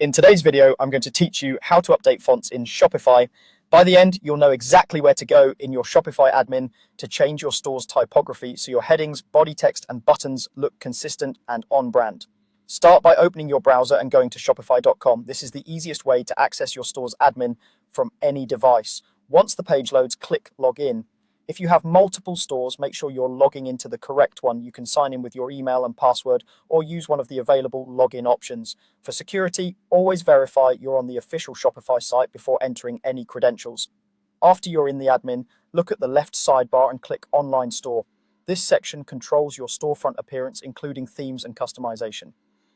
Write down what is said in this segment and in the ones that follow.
In today's video, I'm going to teach you how to update fonts in Shopify. By the end, you'll know exactly where to go in your Shopify admin to change your store's typography so your headings, body text, and buttons look consistent and on brand. Start by opening your browser and going to shopify.com. This is the easiest way to access your store's admin from any device. Once the page loads, click Login. If you have multiple stores, make sure you're logging into the correct one. You can sign in with your email and password or use one of the available login options. For security, always verify you're on the official Shopify site before entering any credentials. After you're in the admin, look at the left sidebar and click Online Store. This section controls your storefront appearance, including themes and customization.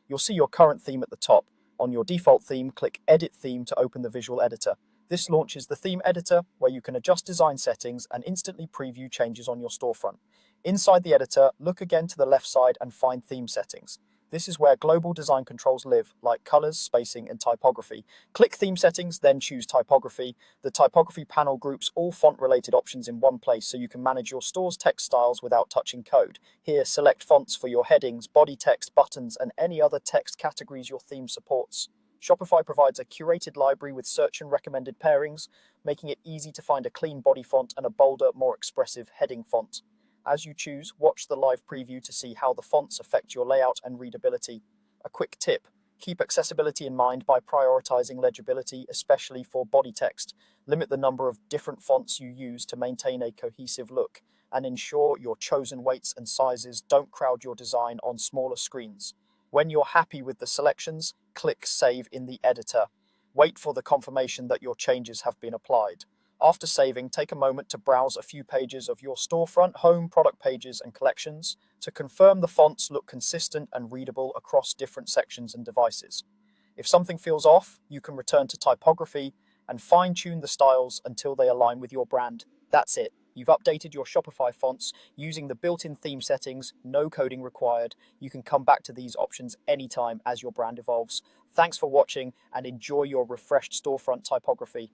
You'll see your current theme at the top. On your default theme, click Edit Theme to open the visual editor. This launches the theme editor, where you can adjust design settings and instantly preview changes on your storefront. Inside the editor, look again to the left side and find theme settings. This is where global design controls live, like colors, spacing, and typography. Click Theme Settings, then choose Typography. The typography panel groups all font-related options in one place so you can manage your store's text styles without touching code. Here, select fonts for your headings, body text, buttons, and any other text categories your theme supports. Shopify provides a curated library with search and recommended pairings, making it easy to find a clean body font and a bolder, more expressive heading font. As you choose, watch the live preview to see how the fonts affect your layout and readability. A quick tip: keep accessibility in mind by prioritizing legibility, especially for body text. Limit the number of different fonts you use to maintain a cohesive look, and ensure your chosen weights and sizes don't crowd your design on smaller screens. When you're happy with the selections, click Save in the editor. Wait for the confirmation that your changes have been applied. After saving, take a moment to browse a few pages of your storefront, home, product pages, and collections to confirm the fonts look consistent and readable across different sections and devices. If something feels off, you can return to typography and fine-tune the styles until they align with your brand. That's it. You've updated your Shopify fonts using the built-in theme settings, no coding required. You can come back to these options anytime as your brand evolves. Thanks for watching and enjoy your refreshed storefront typography.